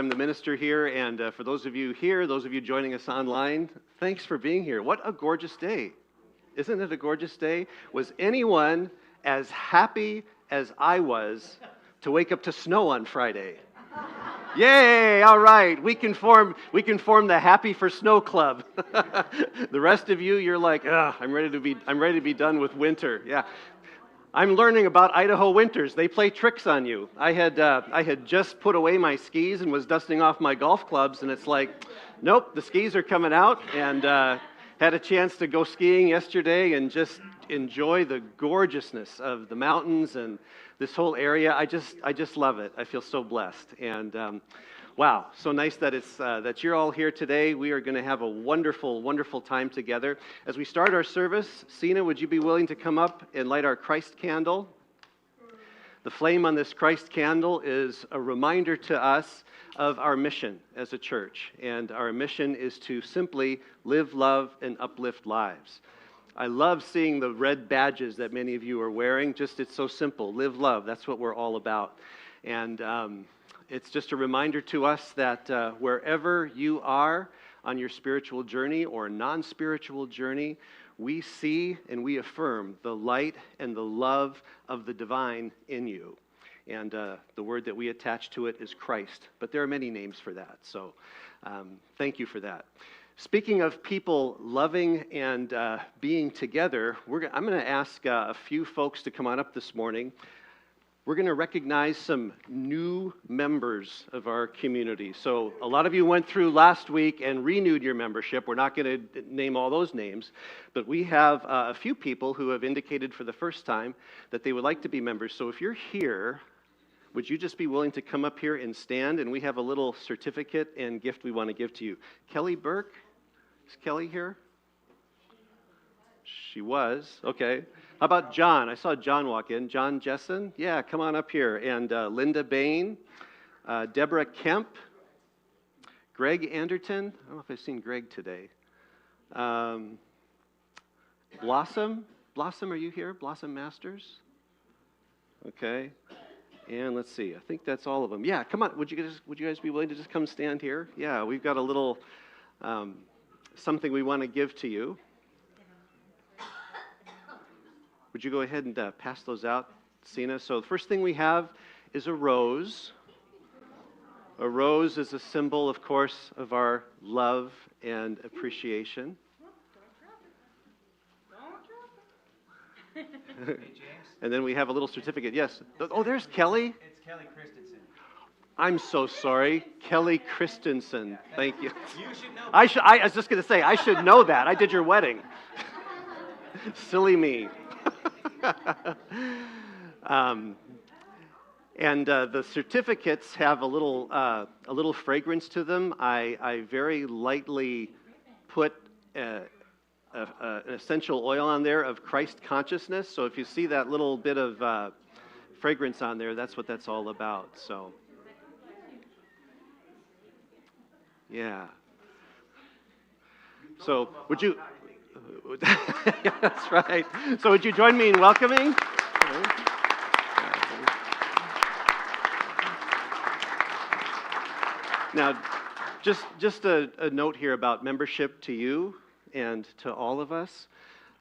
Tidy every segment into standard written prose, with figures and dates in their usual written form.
I'm the minister here, and for those of you here, those of you joining us online, thanks for being here. What a gorgeous day. Isn't it a gorgeous day? Was anyone as happy as I was to wake up to snow on Friday? Yay, all right, we can form the Happy for Snow Club. The rest of you, you're like, I'm ready to be done with winter. Yeah. I'm learning about Idaho winters. They play tricks on you. I had just put away my skis and was dusting off my golf clubs, and it's like, nope, the skis are coming out, and had a chance to go skiing yesterday and just enjoy the gorgeousness of the mountains and this whole area. I just love it. I feel so blessed. And wow, so nice that that you're all here today. We are going to have a wonderful, wonderful time together. As we start our service, Sina, would you be willing to come up and light our Christ candle? The flame on this Christ candle is a reminder to us of our mission as a church. And our mission is to simply live, love, and uplift lives. I love seeing the red badges that many of you are wearing. It's so simple. Live, love. That's what we're all about. And it's just a reminder to us that wherever you are on your spiritual journey or non-spiritual journey, we see and we affirm the light and the love of the divine in you. And the word that we attach to it is Christ. But there are many names for that. So thank you for that. Speaking of people loving and being together, I'm going to ask a few folks to come on up this morning. We're going to recognize some new members of our community. So a lot of you went through last week and renewed your membership. We're not going to name all those names, but we have a few people who have indicated for the first time that they would like to be members. So if you're here, would you just be willing to come up here and stand? And we have a little certificate and gift we want to give to you. Kelly Burke, is Kelly here? She was, okay. How about John? I saw John walk in. John Jessen? Yeah, come on up here. And Linda Bain, Deborah Kemp, Greg Anderton. I don't know if I've seen Greg today. Blossom? Blossom, are you here? Blossom Masters? Okay. And let's see. I think that's all of them. Yeah, come on. Would you guys be willing to just come stand here? Yeah, we've got a little something we want to give to you. Would you go ahead and pass those out, Sina? So the first thing we have is a rose. A rose is a symbol, of course, of our love and appreciation. And then we have a little certificate. Yes. Oh, there's Kelly. It's Kelly Christensen. I'm so sorry. Kelly Christensen. Thank you. You should know. I was just going to say, I should know that. I did your wedding. Silly me. And the certificates have a little fragrance to them. I very lightly put an essential oil on there of Christ consciousness. So if you see that little bit of fragrance on there, that's what that's all about. So, yeah. So would you... Yeah, that's right. So would you join me in welcoming? Now, just a note here about membership to you and to all of us.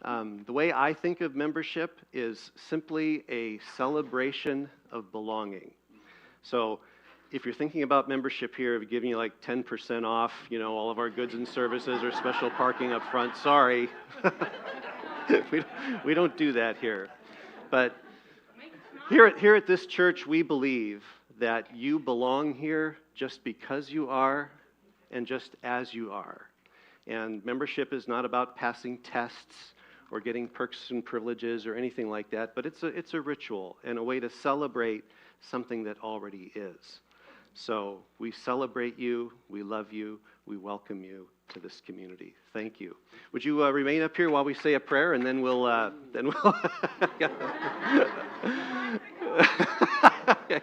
The way I think of membership is simply a celebration of belonging. So if you're thinking about membership here, of giving you like 10% off, all of our goods and services or special parking up front, sorry. we don't do that here. But here at this church, we believe that you belong here just because you are and just as you are. And membership is not about passing tests or getting perks and privileges or anything like that, but it's a ritual and a way to celebrate something that already is. So we celebrate you, we love you, we welcome you to this community. Thank you. Would you remain up here while we say a prayer, and then we'll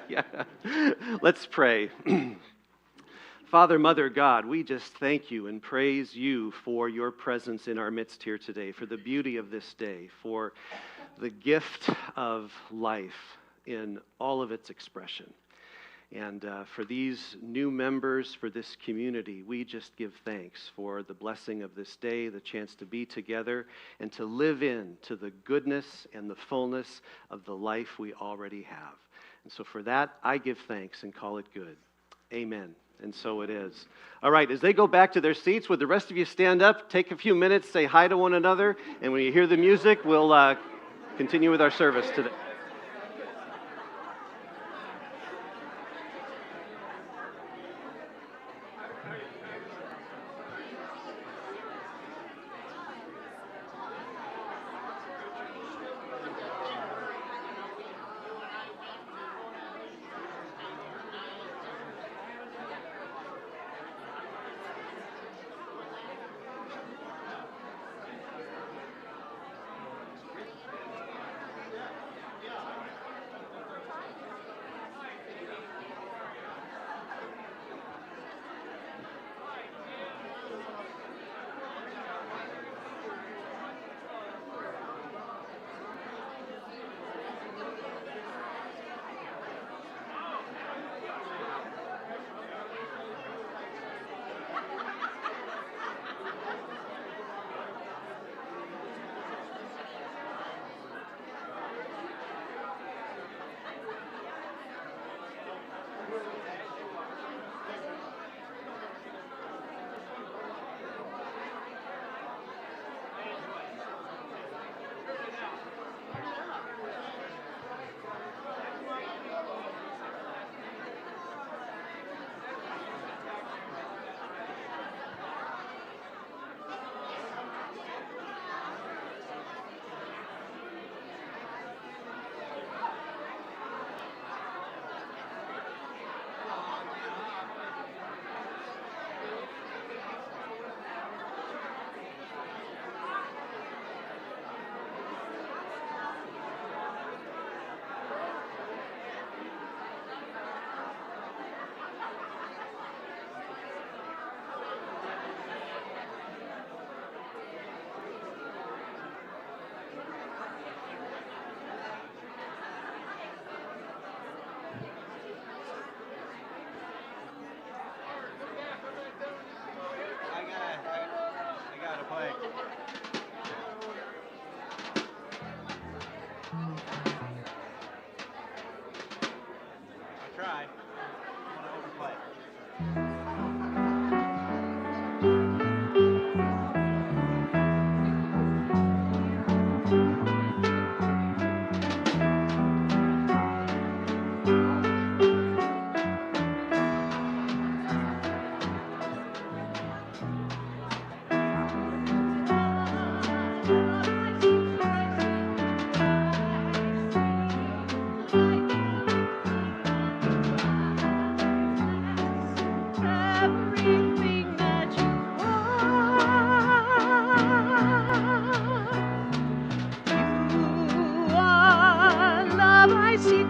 yeah. Let's pray. Father, Mother, God, we just thank you and praise you for your presence in our midst here today, for the beauty of this day, for the gift of life in all of its expression. And for these new members, for this community, we just give thanks for the blessing of this day, the chance to be together and to live into the goodness and the fullness of the life we already have. And so for that, I give thanks and call it good. Amen. And so it is. All right, as they go back to their seats, would the rest of you stand up, take a few minutes, say hi to one another, and when you hear the music, we'll continue with our service today.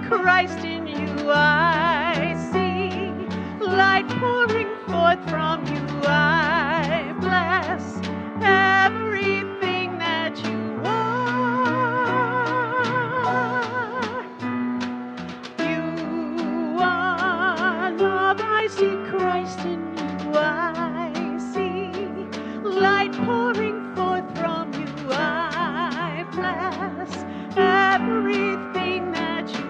Christ in you I see, light pouring forth from you I bless, everything that you are. You are love, I see Christ in you I see, light pouring forth from you I bless, everything that you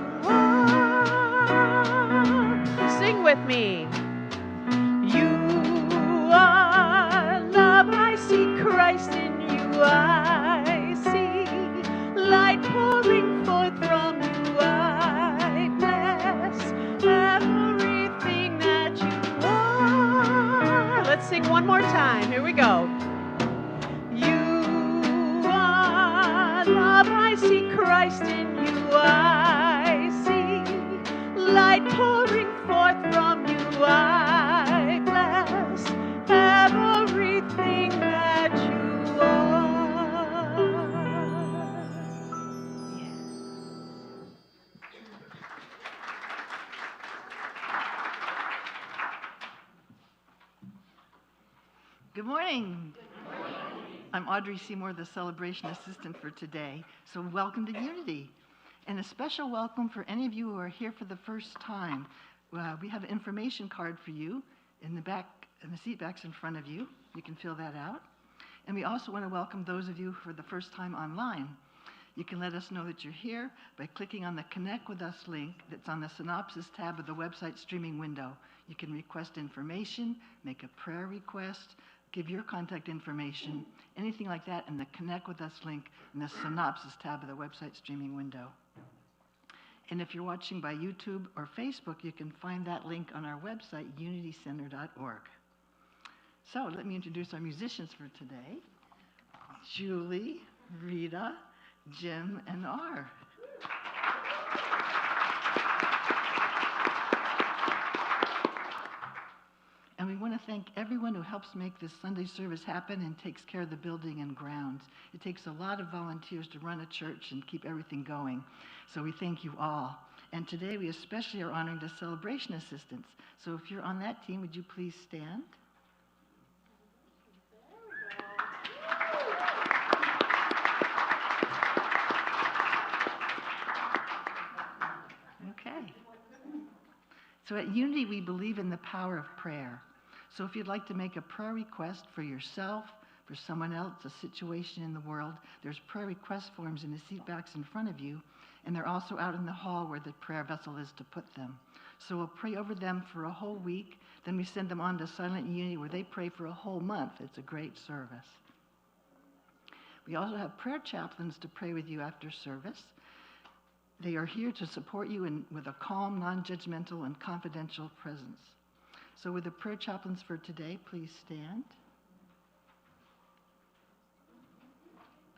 sing with me. You are love, I see Christ in you I see, light pouring forth from you I bless, everything that you are. Let's sing one more time. Here we go. You are love, I see Christ in you I see, light pouring forth from you I bless, everything that you are. Good morning. I'm Audrey Seymour, the celebration assistant for today. So welcome to Unity. And a special welcome for any of you who are here for the first time. We have an information card for you in the back, in the seat backs in front of you. You can fill that out. And we also want to welcome those of you for the first time online. You can let us know that you're here by clicking on the Connect with Us link that's on the Synopsis tab of the website streaming window. You can request information, make a prayer request, give your contact information, anything like that in the Connect with Us link in the Synopsis tab of the website streaming window. And if you're watching by YouTube or Facebook, you can find that link on our website, unitycenter.org. So let me introduce our musicians for today. Julie, Rita, Jim, and R. And we want to thank everyone who helps make this Sunday service happen and takes care of the building and grounds. It takes a lot of volunteers to run a church and keep everything going. So we thank you all. And today we especially are honoring the celebration assistants. So if you're on that team, would you please stand? Okay. So at Unity, we believe in the power of prayer. So if you'd like to make a prayer request for yourself, for someone else, a situation in the world, there's prayer request forms in the seat backs in front of you, and they're also out in the hall where the prayer vessel is to put them. So we'll pray over them for a whole week, then we send them on to Silent Unity where they pray for a whole month. It's a great service. We also have prayer chaplains to pray with you after service. They are here to support you with a calm, non-judgmental, and confidential presence. So with the prayer chaplains for today, please stand.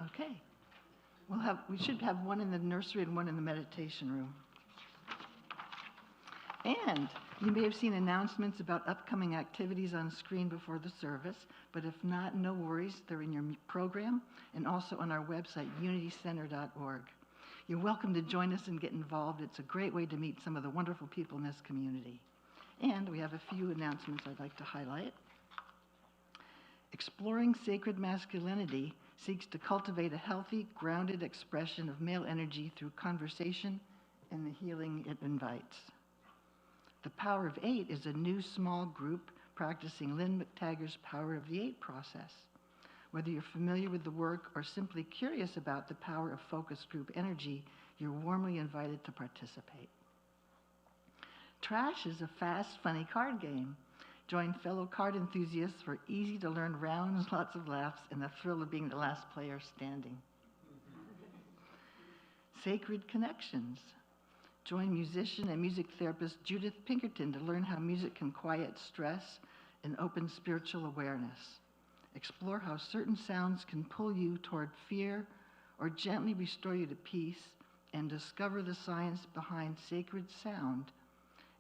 Okay. We should have one in the nursery and one in the meditation room. And you may have seen announcements about upcoming activities on screen before the service, but if not, no worries. They're in your program and also on our website, unitycenter.org. You're welcome to join us and get involved. It's a great way to meet some of the wonderful people in this community. And we have a few announcements I'd like to highlight. Exploring Sacred Masculinity seeks to cultivate a healthy, grounded expression of male energy through conversation and the healing it invites. The Power of Eight is a new small group practicing Lynn McTaggart's Power of the Eight process. Whether you're familiar with the work or simply curious about the power of focus group energy, you're warmly invited to participate. Trash is a fast, funny card game. Join fellow card enthusiasts for easy-to-learn rounds, lots of laughs, and the thrill of being the last player standing. Sacred Connections. Join musician and music therapist Judith Pinkerton to learn how music can quiet stress and open spiritual awareness. Explore how certain sounds can pull you toward fear or gently restore you to peace, and discover the science behind sacred sound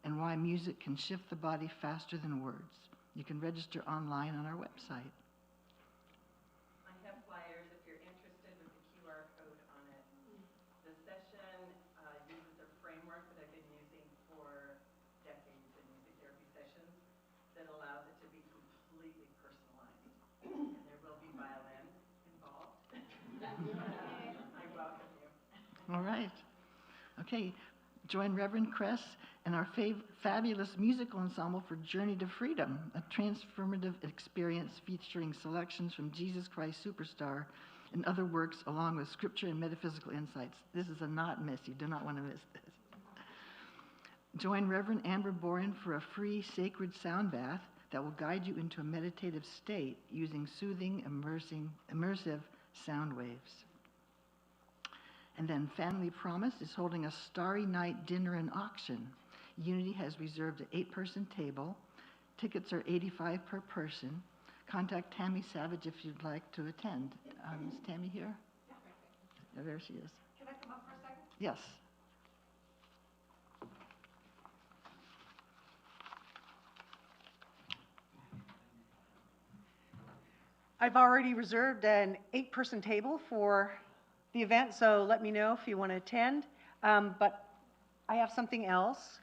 and why music can shift the body faster than words. You can register online on our website. I have flyers if you're interested with the QR code on it. The session uses a framework that I've been using for decades in music therapy sessions that allows it to be completely personalized. And there will be violin involved. I welcome you. All right. Okay. Join Reverend Kress and our fabulous musical ensemble for Journey to Freedom, a transformative experience featuring selections from Jesus Christ Superstar and other works along with scripture and metaphysical insights. This is a not miss. You do not want to miss this. Join Reverend Amber Boren for a free sacred sound bath that will guide you into a meditative state using soothing, immersive sound waves. And then Family Promise is holding a Starry Night dinner and auction. Unity has reserved an 8-person table. Tickets are $85 per person. Contact Tammy Savage if you'd like to attend. Is Tammy here? Yeah, there she is. Can I come up for a second? Yes. I've already reserved an 8-person table for the event, so let me know if you want to attend. But I have something else.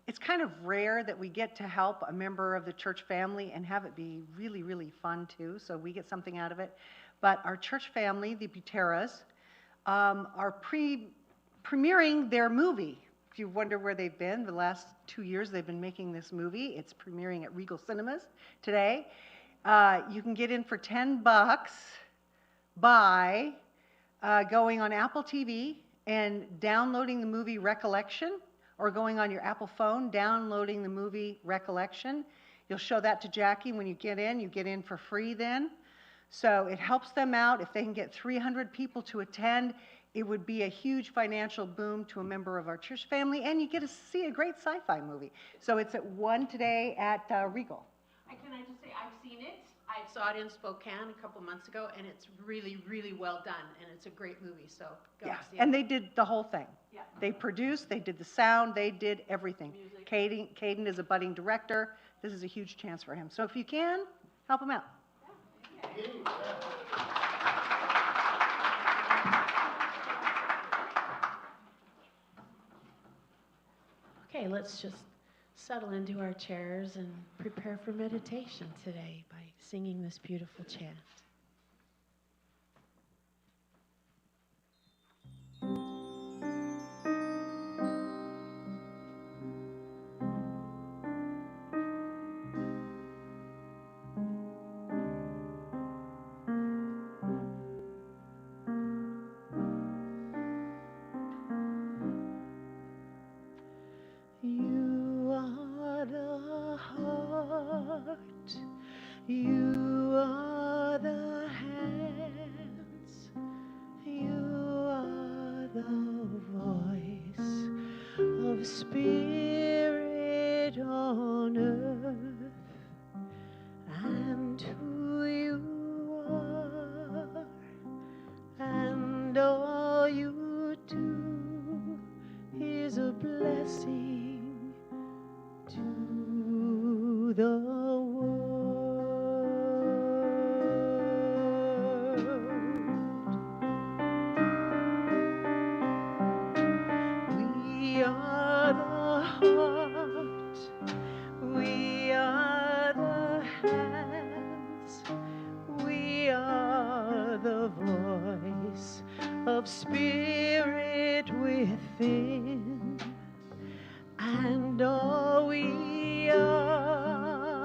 It's kind of rare that we get to help a member of the church family and have it be really, really fun too, so we get something out of it. But our church family, the Buteras, are premiering their movie if you wonder where they've been, the last 2 years they've been making this movie. It's premiering at Regal Cinemas today. You can get in for $10 by going on Apple TV and downloading the movie Recollection, or going on your Apple phone, downloading the movie Recollection. You'll show that to Jackie when you get in for free then. So it helps them out. If they can get 300 people to attend, it would be a huge financial boom to a member of our church family, and you get to see a great sci-fi movie. So it's at 1 today at Regal. Can I just say, I've seen it. I saw it in Spokane a couple months ago, and it's really, really well done, and it's a great movie, so go Yeah, see it. and they did the whole thing. Yeah. They produced, they did the sound, they did everything. Music. Caden is a budding director. This is a huge chance for him. So if you can, help him out. Okay, let's just settle into our chairs and prepare for meditation today by singing this beautiful chant. You are the heart, you are the hands, you are the voice of spirit on earth, and who you are, and all you do is a blessing to the world. We are the heart, we are the hands, we are the voice of spirit within, and all we are,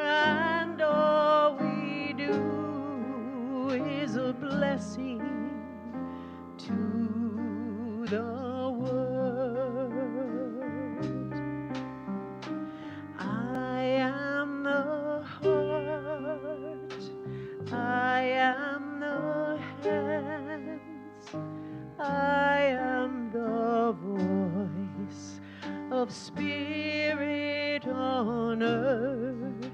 and all we do is a blessing to the world. I am the heart, I am the hands, I am the voice of spirit on earth,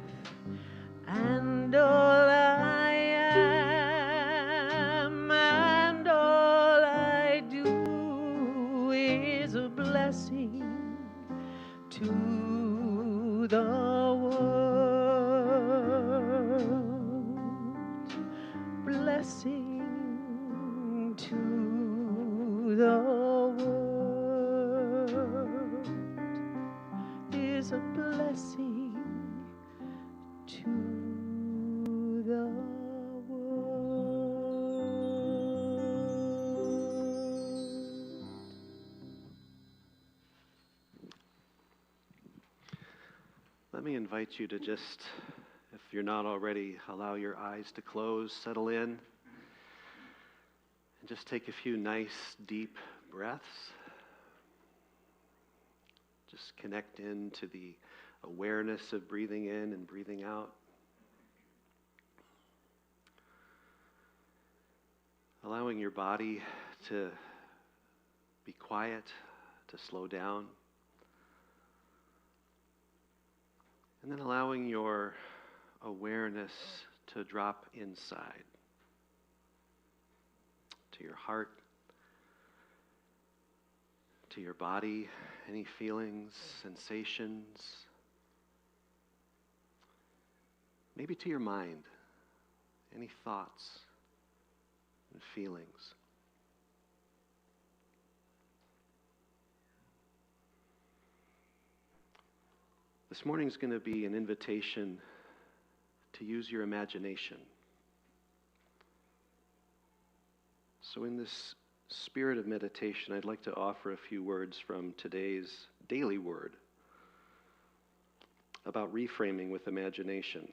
and all I am and all I do is a blessing to the world, blessing to the world is a blessing to the world. Let me invite you to just, if you're not already, allow your eyes to close, settle in, and just take a few nice, deep breaths. Just connect into the awareness of breathing in and breathing out. Allowing your body to be quiet, to slow down. And then allowing your awareness to drop inside, to your heart, to your body, any feelings, sensations, maybe to your mind, any thoughts and feelings. This morning is going to be an invitation to use your imagination. So in this spirit of meditation, I'd like to offer a few words from today's daily word about reframing with imagination.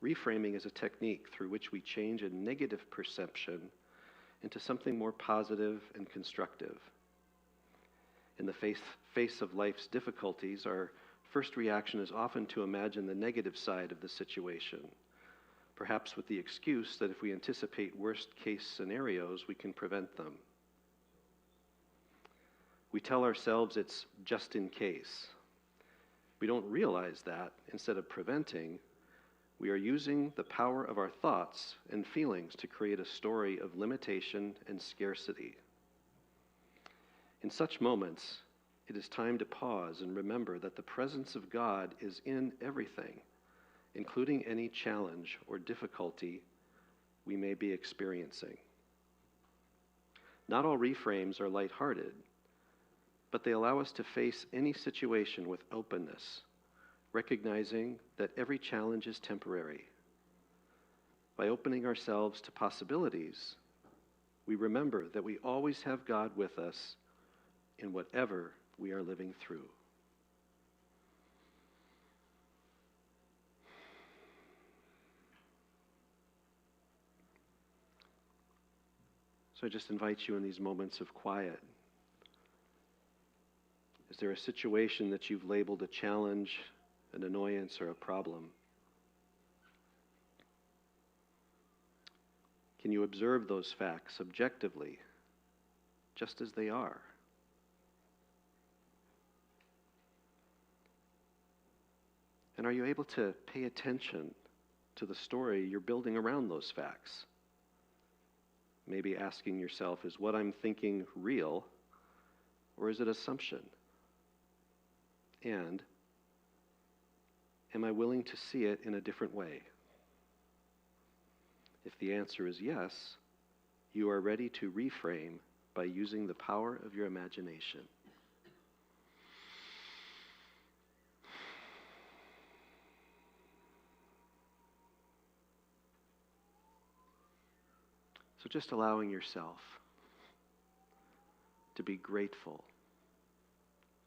Reframing is a technique through which we change a negative perception into something more positive and constructive. In the face of life's difficulties, our first reaction is often to imagine the negative side of the situation, perhaps with the excuse that if we anticipate worst-case scenarios, we can prevent them. We tell ourselves it's just in case. We don't realize that instead of preventing, we are using the power of our thoughts and feelings to create a story of limitation and scarcity. In such moments, it is time to pause and remember that the presence of God is in everything, including any challenge or difficulty we may be experiencing. Not all reframes are lighthearted, but they allow us to face any situation with openness, recognizing that every challenge is temporary. By opening ourselves to possibilities, we remember that we always have God with us in whatever we are living through. So I just invite you in these moments of quiet. Is there a situation that you've labeled a challenge, an annoyance, or a problem? Can you observe those facts objectively, just as they are? And are you able to pay attention to the story you're building around those facts? Maybe asking yourself, is what I'm thinking real, or is it assumption? And am I willing to see it in a different way? If the answer is yes, you are ready to reframe by using the power of your imagination. So just allowing yourself to be grateful,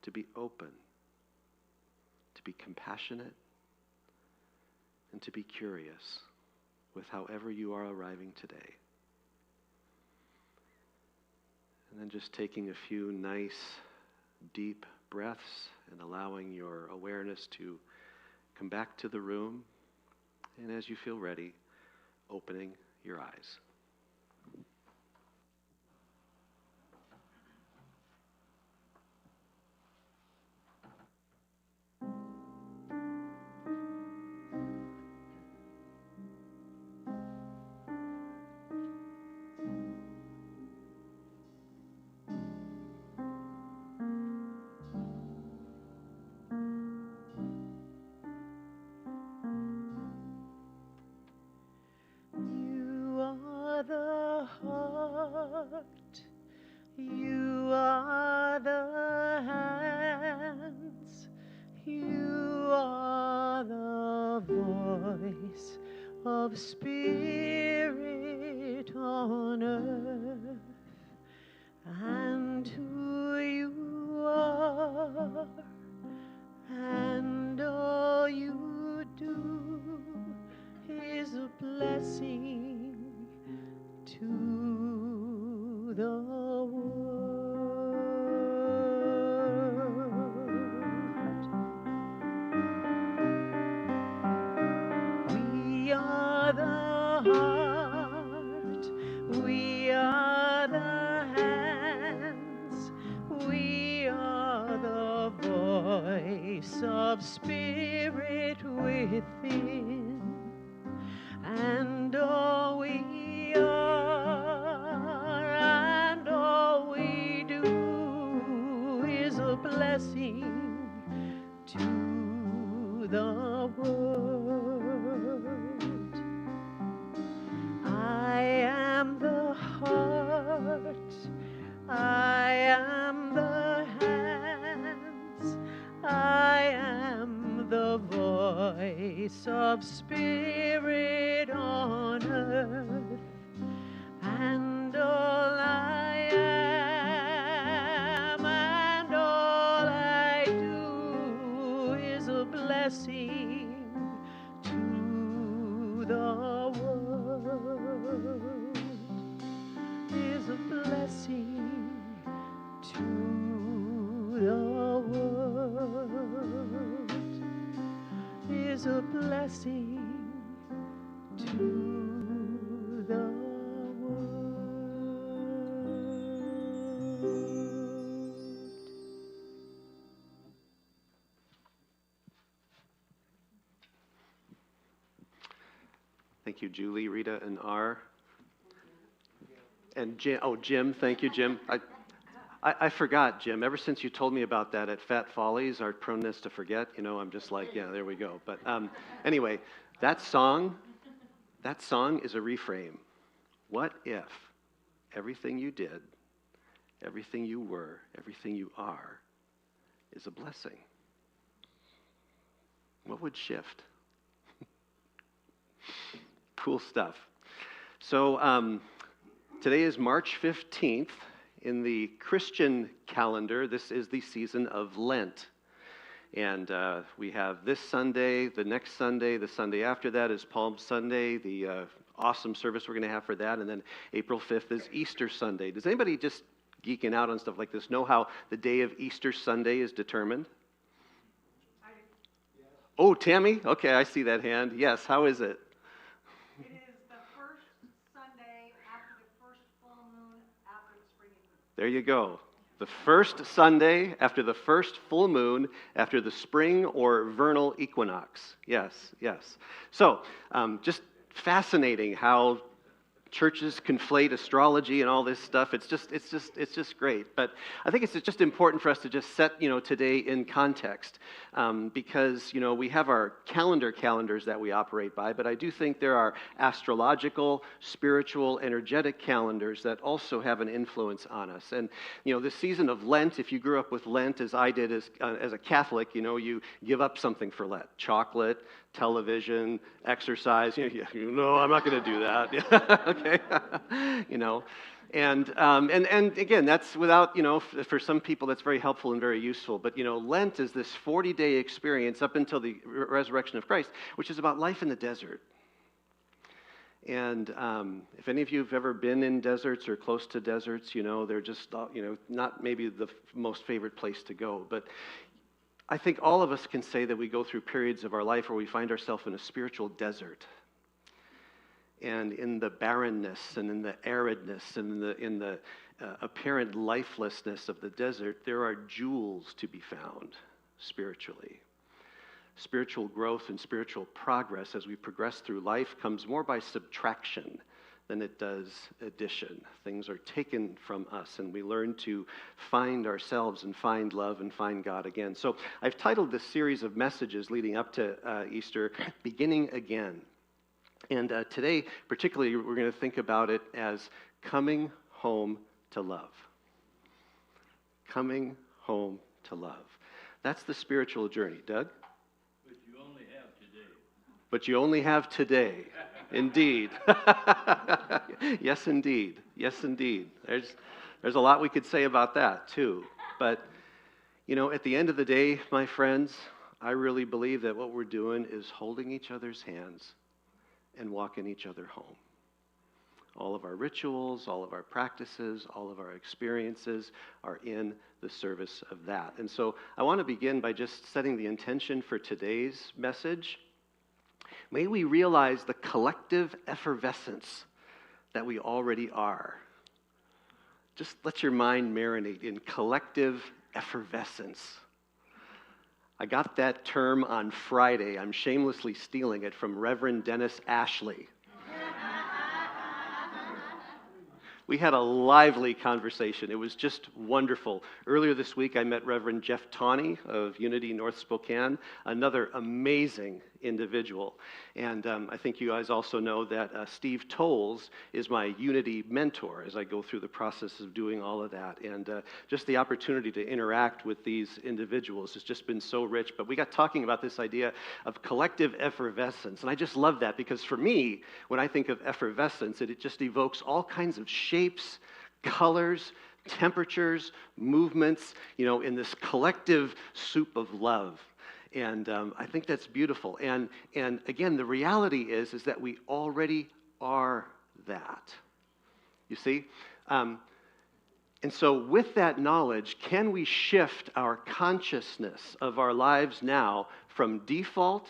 to be open, to be compassionate, and to be curious with however you are arriving today. And then just taking a few nice, deep breaths and allowing your awareness to come back to the room. And as you feel ready, opening your eyes. You are the heart, you are the hands, you are the voice of spirit on earth, and who you are, and all you do is a blessing to the world. We are the heart, we are the hands, we are the voice of spirit within, and all we are and all we do is a blessing to the world. I am the heart, I am the hands, I am the voice of spirit on earth, and blessing to the world, is a blessing to the world, is a blessing to the world. Thank you, Julie, Rita, and R. And Jim, Jim, thank you, Jim. I forgot, Jim. Ever since you told me about that at Fat Follies, our proneness to forget, I'm just like, yeah, there we go. But anyway, that song is a reframe. What if everything you did, everything you were, everything you are is a blessing? What would shift? Cool stuff. So today is March 15th. In the Christian calendar, this is the season of Lent. And we have this Sunday, the next Sunday, the Sunday after that is Palm Sunday, the awesome service we're going to have for that. And then April 5th is Easter Sunday. Does anybody just geeking out on stuff like this know how the day of Easter Sunday is determined? Oh, Tammy? Okay, I see that hand. Yes, how is it? It is the first Sunday after the first full moon after the spring equinox. There you go. The first Sunday after the first full moon after the spring or vernal equinox. Yes, yes. So, just fascinating how churches conflate astrology and all this stuff. It's just great. But I think it's just important for us to just set, today in context, because, we have our calendars that we operate by, but I do think there are astrological, spiritual, energetic calendars that also have an influence on us. And, the season of Lent, if you grew up with Lent as I did as a Catholic, you give up something for Lent. Chocolate, television, exercise. I'm not going to do that. Okay, and again, that's without, for some people that's very helpful and very useful. But Lent is this 40-day experience up until the resurrection of Christ, which is about life in the desert. And if any of you have ever been in deserts or close to deserts, they're just, not maybe the most favorite place to go, but I think all of us can say that we go through periods of our life where we find ourselves in a spiritual desert. And in the barrenness and in the aridness and in the apparent lifelessness of the desert, there are jewels to be found spiritually. Spiritual growth and spiritual progress as we progress through life comes more by subtraction than it does addition. Things are taken from us, and we learn to find ourselves and find love and find God again. So I've titled this series of messages leading up to Easter, Beginning Again. And today, particularly, we're going to think about it as coming home to love. Coming home to love. That's the spiritual journey. Doug? But you only have today. But you only have today. Indeed. Yes, indeed. Yes, indeed. There's a lot we could say about that, too. But, at the end of the day, my friends, I really believe that what we're doing is holding each other's hands and walking each other home. All of our rituals, all of our practices, all of our experiences are in the service of that. And so I want to begin by just setting the intention for today's message. May we realize the collective effervescence that we already are. Just let your mind marinate in collective effervescence. I got that term on Friday. I'm shamelessly stealing it from Reverend Dennis Ashley. We had a lively conversation. It was just wonderful. Earlier this week, I met Reverend Jeff Tawney of Unity North Spokane, another amazing individual. And I think you guys also know that Steve Tolles is my Unity mentor as I go through the process of doing all of that. And just the opportunity to interact with these individuals has just been so rich. But we got talking about this idea of collective effervescence. And I just love that because for me, when I think of effervescence, it just evokes all kinds of shapes, colors, temperatures, movements, in this collective soup of love. And I think that's beautiful. And again, the reality is that we already are that. You see? And so with that knowledge, can we shift our consciousness of our lives now from default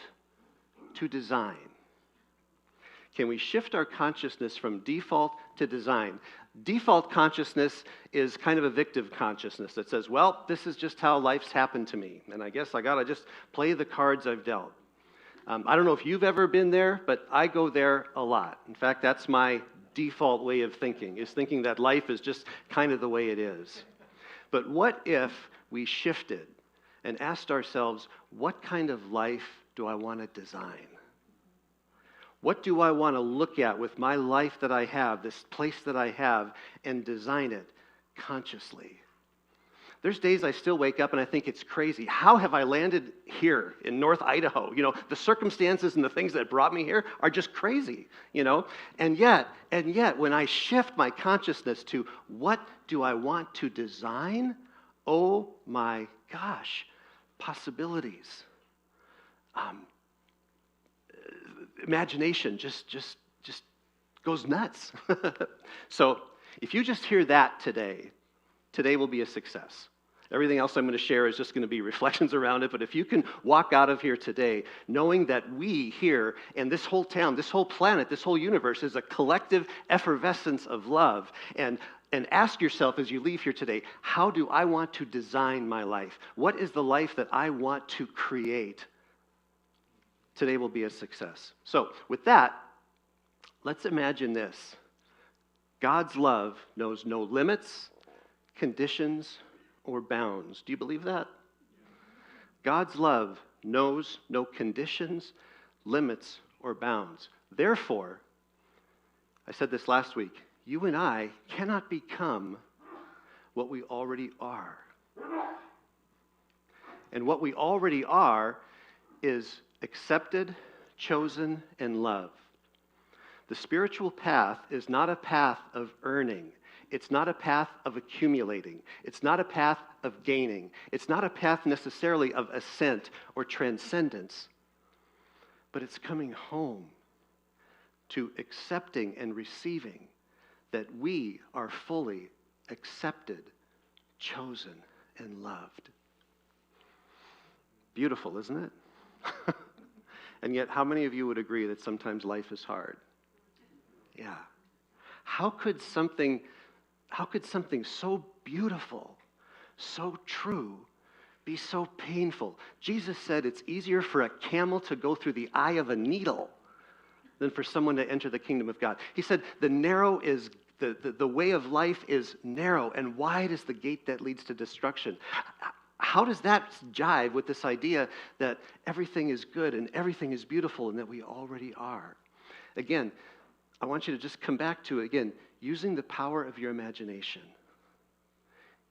to design? Can we shift our consciousness from default to design? Default consciousness is kind of a victim consciousness that says, well, this is just how life's happened to me, and I guess I got to just play the cards I've dealt. I don't know if you've ever been there, but I go there a lot. In fact, that's my default way of thinking, is thinking that life is just kind of the way it is. But what if we shifted and asked ourselves, what kind of life do I want to design? What do I want to look at with my life that I have, this place that I have, and design it consciously? There's days I still wake up and I think it's crazy. How have I landed here in North Idaho? You know, the circumstances and the things that brought me here are just crazy, you know? And yet, when I shift my consciousness to what do I want to design? Oh my gosh, possibilities. Imagination just goes nuts. So if you just hear that today will be a success. Everything else I'm going to share is just going to be reflections around it, but if you can walk out of here today knowing that we here and this whole town, this whole planet, this whole universe is a collective effervescence of love, and ask yourself as you leave here today, how do I want to design my life? What is the life that I want to create? Today will be a success. So with that, let's imagine this. God's love knows no limits, conditions, or bounds. Do you believe that? God's love knows no conditions, limits, or bounds. Therefore, I said this last week, you and I cannot become what we already are. And what we already are is accepted, chosen, and loved. The spiritual path is not a path of earning. It's not a path of accumulating. It's not a path of gaining. It's not a path necessarily of ascent or transcendence. But it's coming home to accepting and receiving that we are fully accepted, chosen, and loved. Beautiful, isn't it? And yet, how many of you would agree that sometimes life is hard? Yeah. How could something so beautiful, so true, be so painful? Jesus said it's easier for a camel to go through the eye of a needle than for someone to enter the kingdom of God. He said the way of life is narrow, and wide is the gate that leads to destruction. How does that jive with this idea that everything is good and everything is beautiful and that we already are? Again, I want you to just come back to, again, using the power of your imagination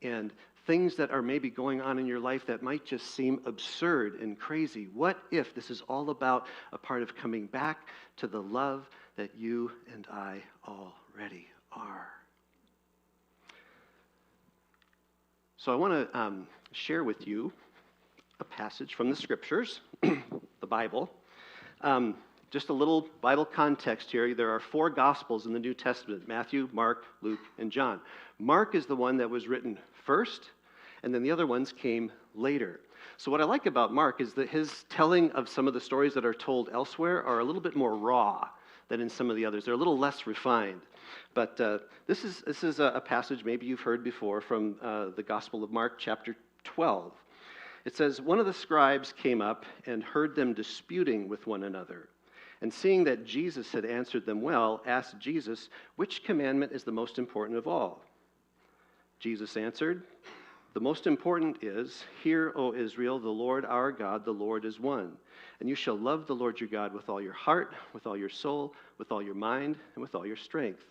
and things that are maybe going on in your life that might just seem absurd and crazy. What if this is all about a part of coming back to the love that you and I already are? So I want to share with you a passage from the Scriptures, the Bible. Just a little Bible context here. There are 4 Gospels in the New Testament: Matthew, Mark, Luke, and John. Mark is the one that was written first, and then the other ones came later. So what I like about Mark is that his telling of some of the stories that are told elsewhere are a little bit more raw than in some of the others. They're a little less refined. But this is a passage maybe you've heard before from the Gospel of Mark, chapter 12. It says, "One of the scribes came up and heard them disputing with one another. And seeing that Jesus had answered them well, asked Jesus, 'Which commandment is the most important of all?' Jesus answered, 'The most important is, Hear, O Israel, the Lord our God, the Lord is one. And you shall love the Lord your God with all your heart, with all your soul, with all your mind, and with all your strength.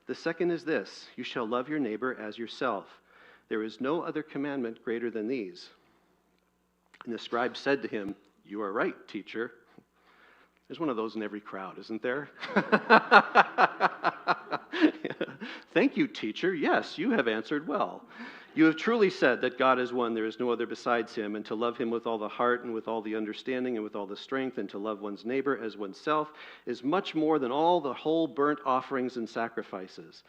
The second is this, you shall love your neighbor as yourself. There is no other commandment greater than these.' And the scribe said to him, 'You are right, teacher.'" There's one of those in every crowd, isn't there? "Thank you, teacher. Yes, you have answered well." You have truly said that God is one, there is no other besides him, and to love him with all the heart and with all the understanding and with all the strength, and to love one's neighbor as oneself is much more than all the whole burnt offerings and sacrifices.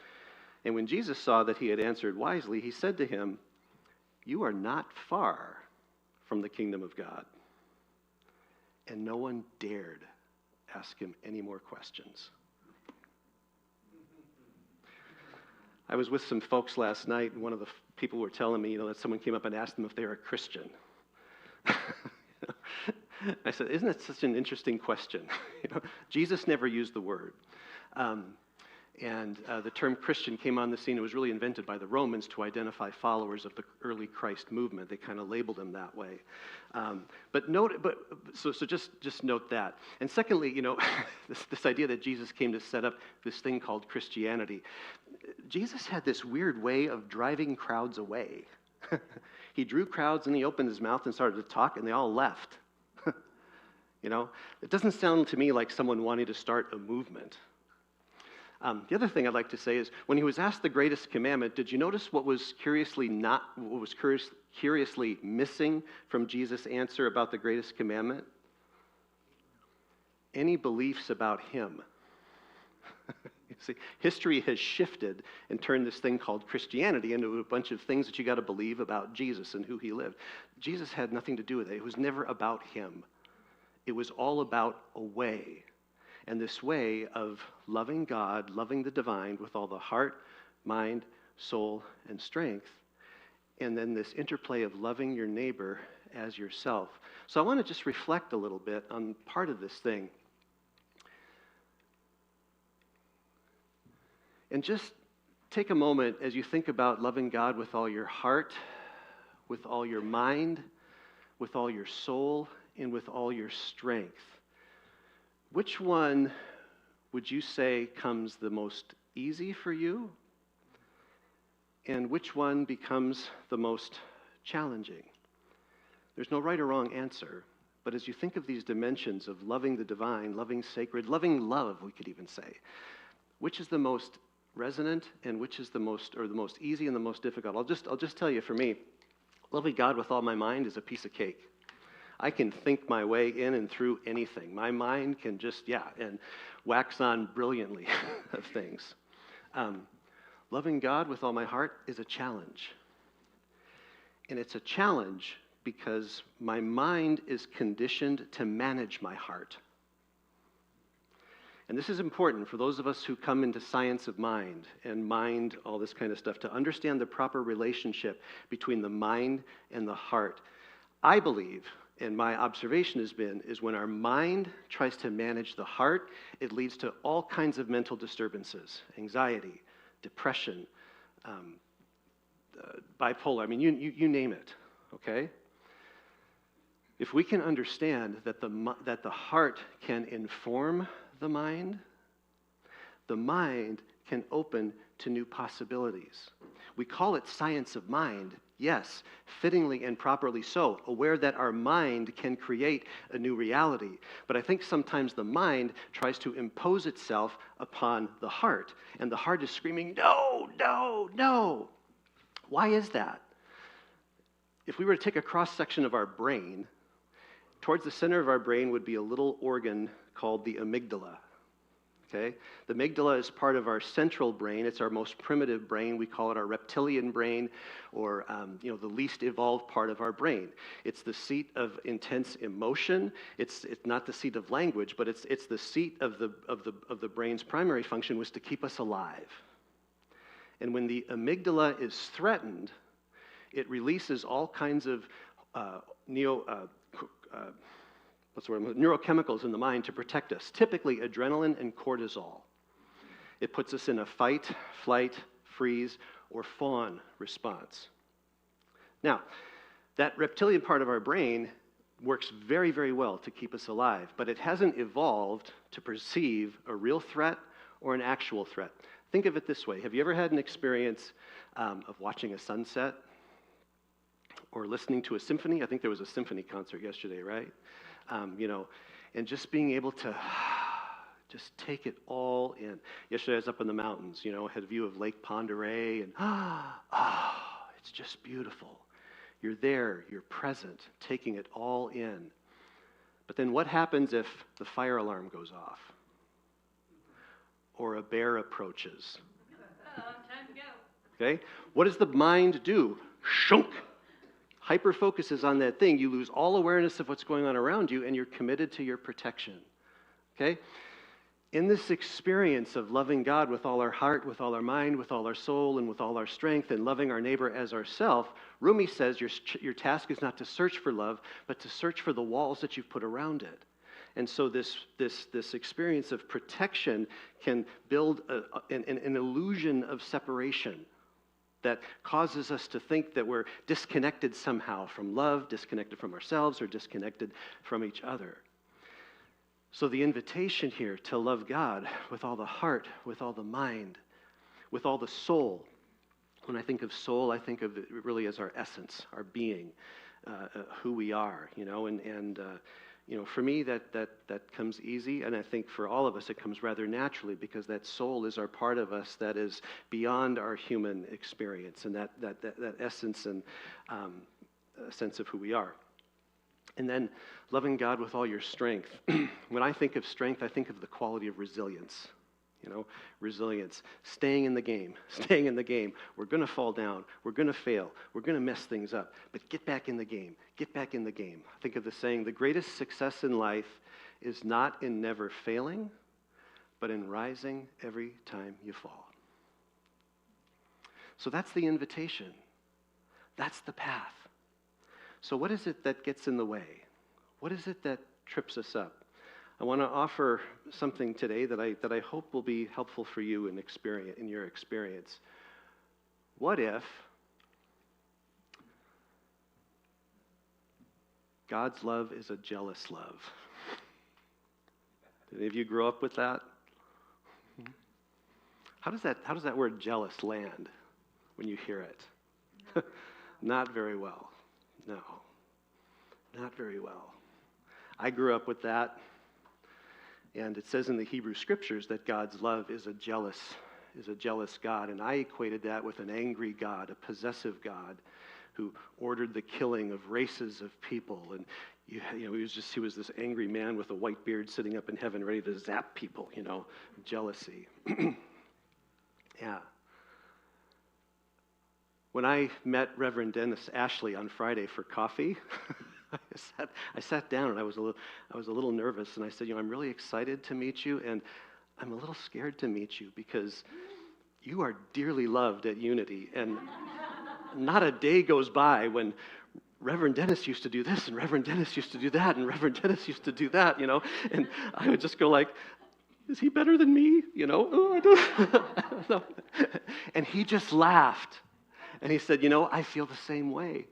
And when Jesus saw that he had answered wisely, he said to him, you are not far from the kingdom of God. And no one dared ask him any more questions. I was with some folks last night, and one of the people were telling me, that someone came up and asked them if they were a Christian. I said, isn't that such an interesting question? Jesus never used the word. And the term Christian came on the scene. It was really invented by the Romans to identify followers of the early Christ movement. They kind of labeled them that way. So just note that. And secondly, this idea that Jesus came to set up this thing called Christianity. Jesus had this weird way of driving crowds away. He drew crowds and he opened his mouth and started to talk, and they all left. It doesn't sound to me like someone wanting to start a movement. The other thing I'd like to say is, when he was asked the greatest commandment, did you notice what was curiously missing from Jesus' answer about the greatest commandment? Any beliefs about him. You see, history has shifted and turned this thing called Christianity into a bunch of things that you got to believe about Jesus and who he lived. Jesus had nothing to do with it. It was never about him. It was all about a way. And this way of loving God, loving the divine with all the heart, mind, soul, and strength. And then this interplay of loving your neighbor as yourself. So I want to just reflect a little bit on part of this thing. And just take a moment as you think about loving God with all your heart, with all your mind, with all your soul, and with all your strength. Which one would you say comes the most easy for you? And which one becomes the most challenging? There's no right or wrong answer, but as you think of these dimensions of loving the divine, loving sacred, loving love, we could even say, which is the most resonant and which is the most easy and the most difficult? I'll just tell you, for me, loving God with all my mind is a piece of cake. I can think my way in and through anything. My mind can just, and wax on brilliantly of things. Loving God with all my heart is a challenge. And it's a challenge because my mind is conditioned to manage my heart. And this is important for those of us who come into science of mind and mind, all this kind of stuff, to understand the proper relationship between the mind and the heart. I believe, and my observation has been, is when our mind tries to manage the heart, it leads to all kinds of mental disturbances, anxiety, depression, bipolar, you name it, okay? If we can understand that the heart can inform the mind can open to new possibilities. We call it science of mind. Yes, fittingly and properly so, aware that our mind can create a new reality. But I think sometimes the mind tries to impose itself upon the heart, and the heart is screaming, no, no, no. Why is that? If we were to take a cross-section of our brain, towards the center of our brain would be a little organ called the amygdala. Okay? The amygdala is part of our central brain. It's our most primitive brain. We call it our reptilian brain, or the least evolved part of our brain. It's the seat of intense emotion. It's not the seat of language, but it's the seat of the brain's primary function was to keep us alive. And when the amygdala is threatened, it releases all kinds of neurochemicals in the mind to protect us, typically adrenaline and cortisol. It puts us in a fight, flight, freeze, or fawn response. Now, that reptilian part of our brain works very, very well to keep us alive, but it hasn't evolved to perceive a real threat or an actual threat. Think of it this way. Have you ever had an experience of watching a sunset or listening to a symphony? I think there was a symphony concert yesterday, right? And just being able to just take it all in. Yesterday I was up in the mountains, had a view of Lake Pend Oreille, and It's just beautiful. You're there, you're present, taking it all in. But then what happens if the fire alarm goes off? Or a bear approaches? Time to go. Okay? What does the mind do? Shunk! Hyper focuses on that thing. You lose all awareness of what's going on around you, and you're committed to your protection. Okay? In this experience of loving God with all our heart, with all our mind, with all our soul, and with all our strength, and loving our neighbor as ourself, Rumi says your task is not to search for love, but to search for the walls that you've put around it. And so this experience of protection can build an illusion of separation that causes us to think that we're disconnected somehow from love, disconnected from ourselves, or disconnected from each other. So the invitation here to love God with all the heart, with all the mind, with all the soul. When I think of soul, I think of it really as our essence, our being, who we are, and for me that comes easy, and I think for all of us it comes rather naturally, because that soul is our part of us that is beyond our human experience, and that essence and sense of who we are. And then loving God with all your strength. When I think of strength, I think of the quality of resilience. Resilience, staying in the game. We're going to fall down. We're going to fail. We're going to mess things up. But get back in the game. Get back in the game. Think of the saying, the greatest success in life is not in never failing, but in rising every time you fall. So that's the invitation. That's the path. So what is it that gets in the way? What is it that trips us up? I want to offer something today that I hope will be helpful for you in your experience. What if God's love is a jealous love? Did any of you grow up with that? How does that word jealous land when you hear it? Not very well. No, not very well. I grew up with that. And it says in the Hebrew Scriptures that God's love is a jealous God. And I equated that with an angry God, a possessive God who ordered the killing of races of people. And he was this angry man with a white beard sitting up in heaven ready to zap people, jealousy. Yeah. When I met Reverend Dennis Ashley on Friday for coffee, I sat down and I was a little nervous, and I said, I'm really excited to meet you, and I'm a little scared to meet you because you are dearly loved at Unity, and not a day goes by when Reverend Dennis used to do this, and Reverend Dennis used to do that, and Reverend Dennis used to do that, and I would just go like, is he better than me? Oh, I don't know. And he just laughed, and he said, I feel the same way.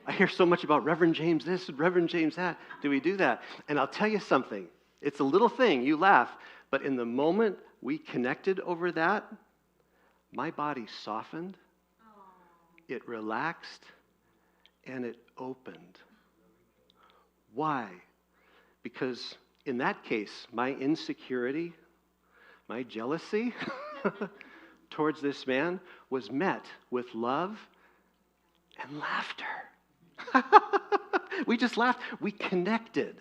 I hear so much about Reverend James this and Reverend James that. Do we do that? And I'll tell you something. It's a little thing. You laugh. But in the moment we connected over that, my body softened, it relaxed, and it opened. Why? Because in that case, my insecurity, my jealousy towards this man was met with love and laughter. We just laughed. We connected.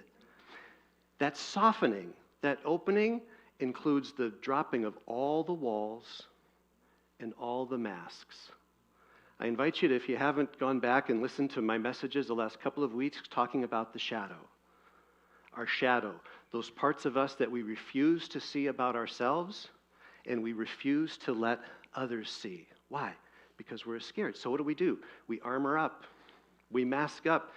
That softening, that opening includes the dropping of all the walls and all the masks. I invite you to, if you haven't gone back and listened to my messages the last couple of weeks talking about the shadow. Our shadow, those parts of us that we refuse to see about ourselves and we refuse to let others see. Why? Because we're scared. So what do? We armor up. We mask up.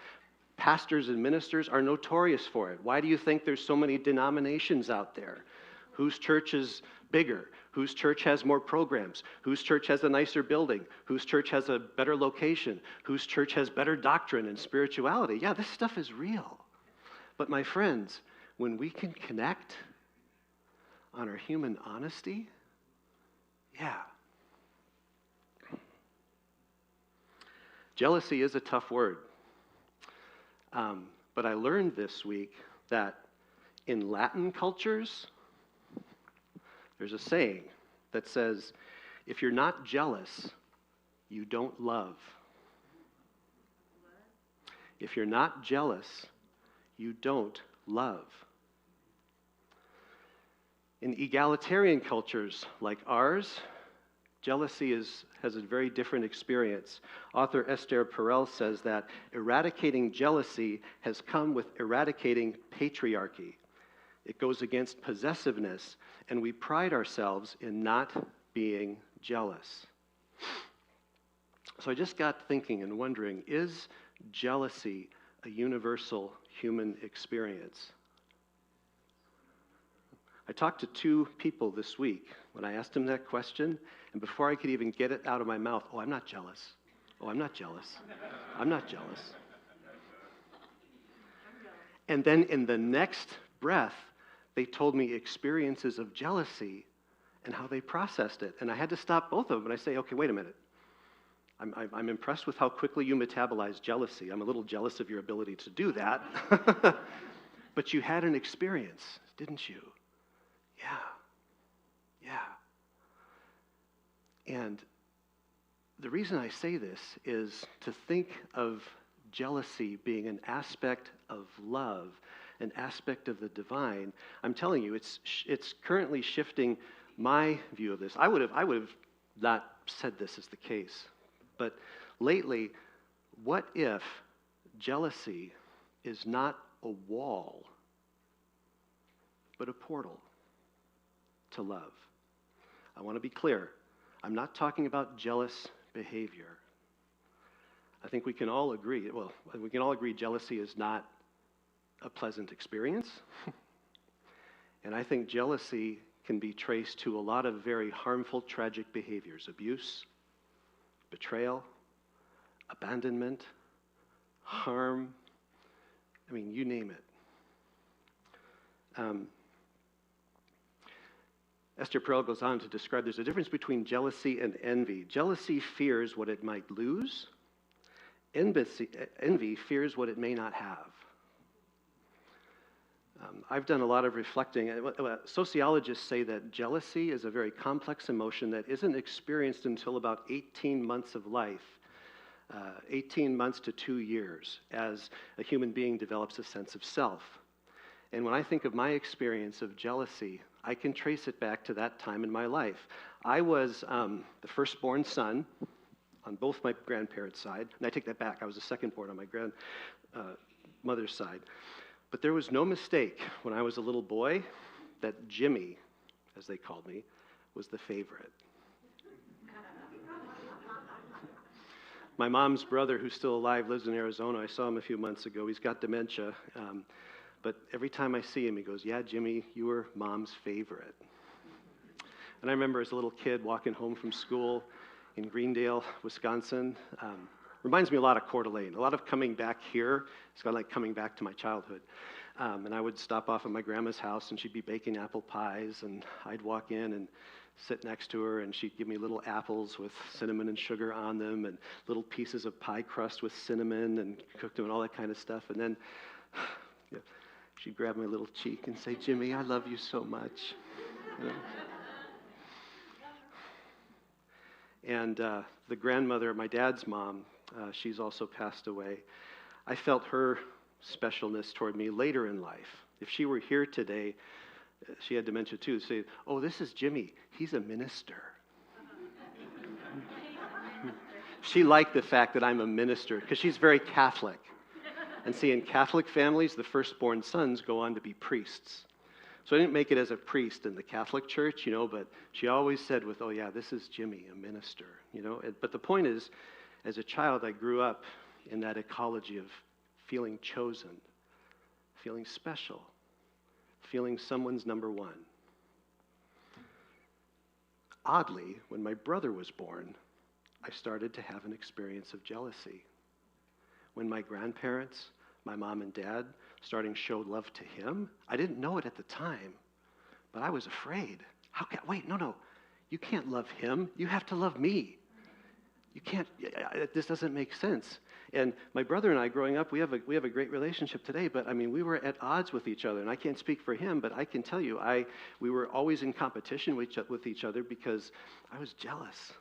Pastors and ministers are notorious for it. Why do you think there's so many denominations out there? Whose church is bigger? Whose church has more programs? Whose church has a nicer building? Whose church has a better location? Whose church has better doctrine and spirituality? Yeah, this stuff is real. But my friends, when we can connect on our human honesty, yeah. Jealousy is a tough word. But I learned this week that in Latin cultures, there's a saying that says, if you're not jealous, you don't love. If you're not jealous, you don't love. In egalitarian cultures like ours, jealousy has a very different experience. Author Esther Perel says that eradicating jealousy has come with eradicating patriarchy. It goes against possessiveness, and we pride ourselves in not being jealous. So I just got thinking and wondering, is jealousy a universal human experience? I talked to two people this week when I asked them that question, and before I could even get it out of my mouth, oh, I'm not jealous. Oh, I'm not jealous. I'm not jealous. And then in the next breath, they told me experiences of jealousy and how they processed it. And I had to stop both of them and I say, okay, wait a minute. I'm impressed with how quickly you metabolize jealousy. I'm a little jealous of your ability to do that. But you had an experience, didn't you? Yeah. And the reason I say this is to think of jealousy being an aspect of love, an aspect of the divine. I'm telling you, it's currently shifting my view of this. I would have not said this is the case, but lately, what if jealousy is not a wall, but a portal to love? I want to be clear. I'm not talking about jealous behavior. I think we can all agree, jealousy is not a pleasant experience. And I think jealousy can be traced to a lot of very harmful, tragic behaviors: abuse, betrayal, abandonment, harm. I mean, you name it. Esther Perel goes on to describe there's a difference between jealousy and envy. Jealousy fears what it might lose. Envy fears what it may not have. I've done a lot of reflecting. Sociologists say that jealousy is a very complex emotion that isn't experienced until about 18 months of life, 18 months to 2 years, as a human being develops a sense of self. And when I think of my experience of jealousy, I can trace it back to that time in my life. I was the firstborn son on both my grandparents' side, and I take that back. I was the secondborn on my grandmother's side. But there was no mistake when I was a little boy that Jimmy, as they called me, was the favorite. My mom's brother, who's still alive, lives in Arizona. I saw him a few months ago. He's got dementia. But every time I see him, he goes, "Yeah, Jimmy, you were Mom's favorite." And I remember as a little kid walking home from school in Greendale, Wisconsin. Reminds me a lot of Coeur d'Alene. A lot of coming back here. It's kind of like coming back to my childhood. And I would stop off at my grandma's house, and she'd be baking apple pies, and I'd walk in and sit next to her, and she'd give me little apples with cinnamon and sugar on them, and little pieces of pie crust with cinnamon, and cooked them, and all that kind of stuff. And then she'd grab my little cheek and say, "Jimmy, I love you so much." You know? And the grandmother, my dad's mom, she's also passed away. I felt her specialness toward me later in life. If she were here today, she had dementia too, say, "Oh, this is Jimmy. He's a minister." She liked the fact that I'm a minister because she's very Catholic. And see, in Catholic families, the firstborn sons go on to be priests. So I didn't make it as a priest in the Catholic Church, but she always said with, "Oh yeah, this is Jimmy, a minister," But the point is, as a child, I grew up in that ecology of feeling chosen, feeling special, feeling someone's number one. Oddly, when my brother was born, I started to have an experience of jealousy. When my grandparents, my mom and dad, starting to show love to him, I didn't know it at the time, but I was afraid. Wait, no, you can't love him. You have to love me. You can't, this doesn't make sense. And my brother and I, growing up, we have a great relationship today, but we were at odds with each other. And I can't speak for him, but I can tell you, we were always in competition with each other because I was jealous.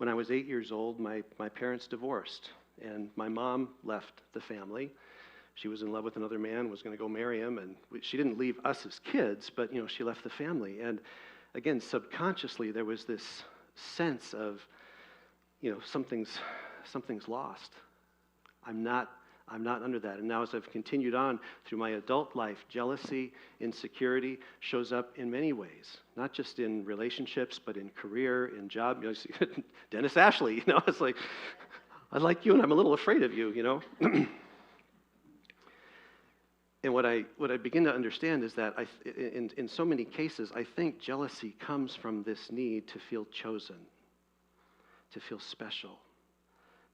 When I was 8 years old, my parents divorced, and my mom left the family. She was in love with another man, was going to go marry him, and she didn't leave us as kids, but she left the family. And again, subconsciously, there was this sense of, something's lost. I'm not under that. And now as I've continued on through my adult life, jealousy, insecurity shows up in many ways, not just in relationships, but in career, in job. Dennis Ashley, it's like, I like you and I'm a little afraid of you, And what I begin to understand is that in so many cases, I think jealousy comes from this need to feel chosen, to feel special,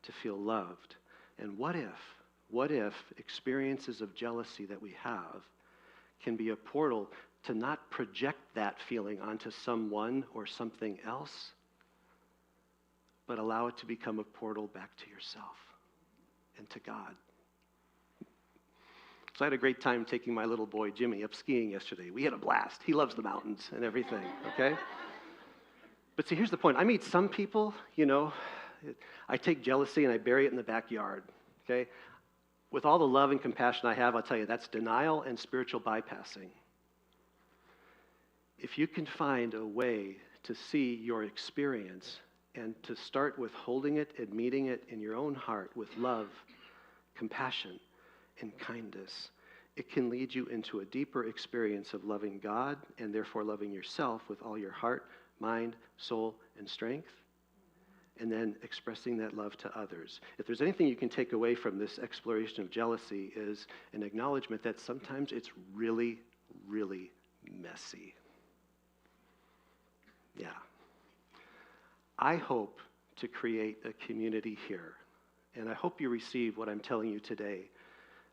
to feel loved. And what if experiences of jealousy that we have can be a portal to not project that feeling onto someone or something else, but allow it to become a portal back to yourself and to God. So I had a great time taking my little boy Jimmy up skiing yesterday. We had a blast. He loves the mountains and everything, okay? But see, here's the point. I meet some people, I take jealousy and I bury it in the backyard, okay? With all the love and compassion I have, I'll tell you, that's denial and spiritual bypassing. If you can find a way to see your experience and to start with holding it and meeting it in your own heart with love, compassion, and kindness, it can lead you into a deeper experience of loving God and therefore loving yourself with all your heart, mind, soul, and strength, and then expressing that love to others. If there's anything you can take away from this exploration of jealousy is an acknowledgement that sometimes it's really, really messy. Yeah. I hope to create a community here, and I hope you receive what I'm telling you today,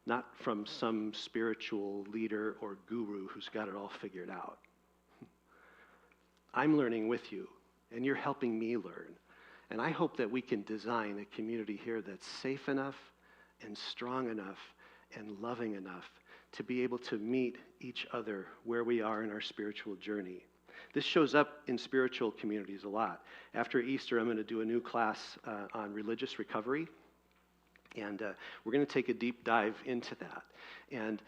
not from some spiritual leader or guru who's got it all figured out. I'm learning with you, and you're helping me learn. And I hope that we can design a community here that's safe enough and strong enough and loving enough to be able to meet each other where we are in our spiritual journey. This shows up in spiritual communities a lot. After Easter, I'm going to do a new class on religious recovery. And we're going to take a deep dive into that. And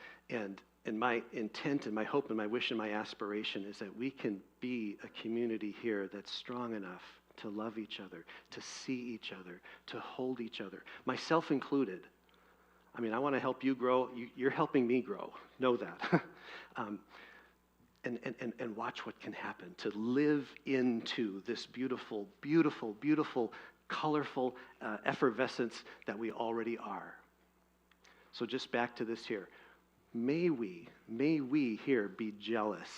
my intent and my hope and my wish and my aspiration is that we can be a community here that's strong enough to love each other, to see each other, to hold each other, myself included. I mean, I want to help you grow. You're helping me grow. Know that. And watch what can happen, to live into this beautiful, beautiful, beautiful, colorful effervescence that we already are. So just back to this here. May we here be jealous.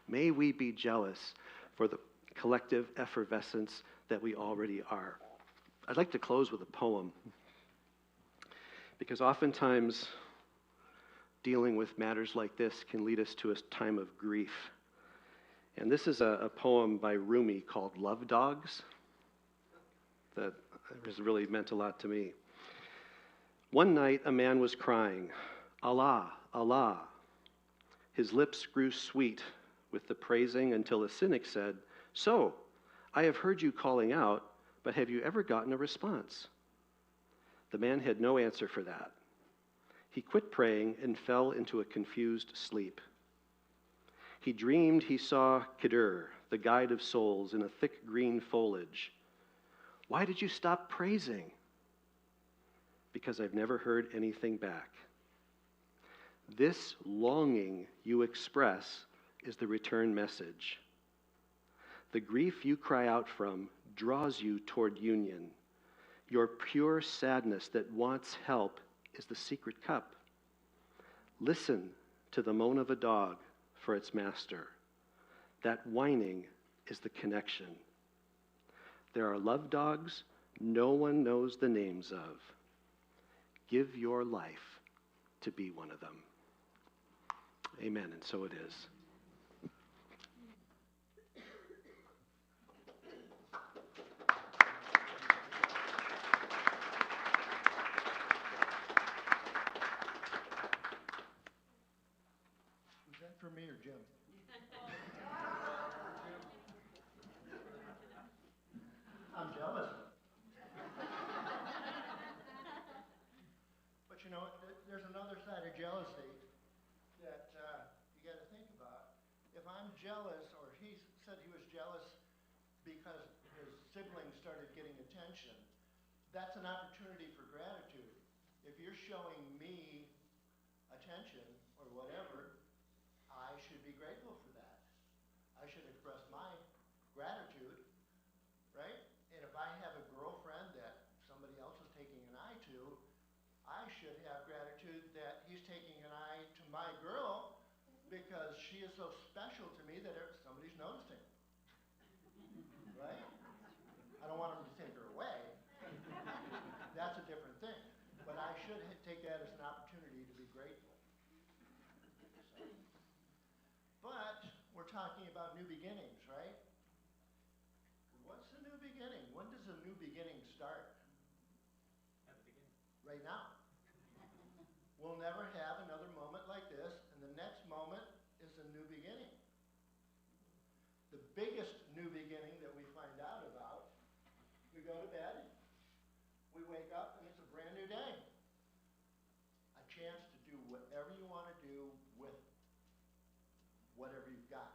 May we be jealous for the collective effervescence that we already are. I'd like to close with a poem, because oftentimes dealing with matters like this can lead us to a time of grief. And this is a poem by Rumi called Love Dogs that has really meant a lot to me. One night a man was crying, Allah, Allah. His lips grew sweet with the praising until a cynic said, so, I have heard you calling out, but have you ever gotten a response? The man had no answer for that. He quit praying and fell into a confused sleep. He dreamed he saw Kadir, the guide of souls, in a thick green foliage. Why did you stop praising? Because I've never heard anything back. This longing you express is the return message. The grief you cry out from draws you toward union. Your pure sadness that wants help is the secret cup. Listen to the moan of a dog for its master. That whining is the connection. There are love dogs no one knows the names of. Give your life to be one of them. Amen, and so it is. Was that for me or Jim? there's another side of jealousy that you got to think about. If I'm jealous, or he said he was jealous because his siblings started getting attention, that's an opportunity for gratitude. If you're showing me attention or whatever, I should be grateful for that. I should express my gratitude, right? And if I have a girlfriend that somebody else is taking an eye to, I should have gratitude that he's taking an eye to my girl because she is so special to me that somebody's noticing. Right? I don't want him to take her away. That's a different thing. But I should take that as an opportunity to be grateful. So. But we're talking about new beginnings, right? What's the new beginning? When does a new beginning start? At the beginning. Right now. We'll never have another moment like this, and the next moment is a new beginning. The biggest new beginning that we find out about, we go to bed, we wake up, and it's a brand new day. A chance to do whatever you want to do with whatever you've got.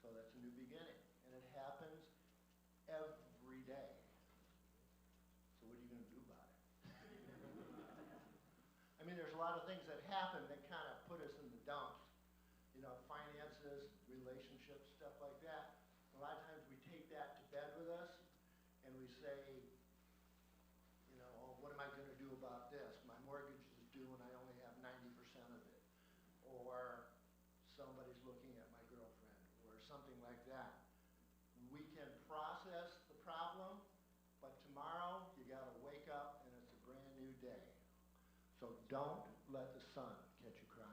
So that's a new beginning, and it happens every day. So what are you going to do about it? I mean, there's a lot of things that happen that kind of put us in the dumps. You know, finances, relationships, stuff like that. A lot of times we take that to bed with us, and we say, you know, oh, what am I going to do about this? My mortgage is due and I only have 90% of it. Or somebody's looking at my girlfriend, or something like that. We can process the problem, but tomorrow you got to wake up and it's a brand new day. So don't let the sun catch you crying.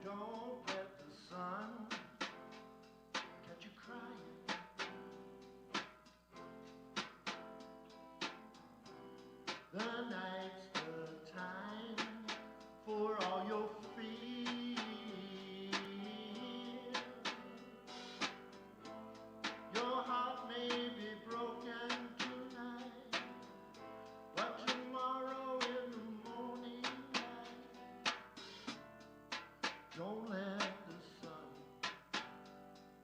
Don't let the sun catch you crying. The night's the time for all your fears. Your heart may be broken tonight, but tomorrow in the morning light, don't let the sun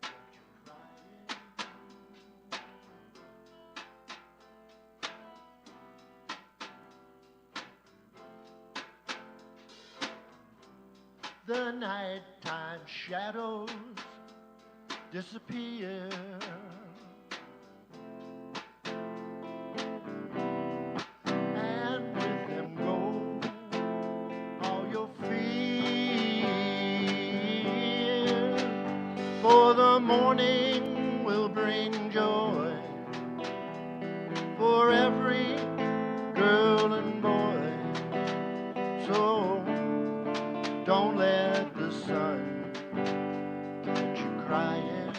get you crying. The nighttime shadows disappear, and with them go all your fears. For the morning will bring joy for every girl and boy. So don't let the sun get you crying.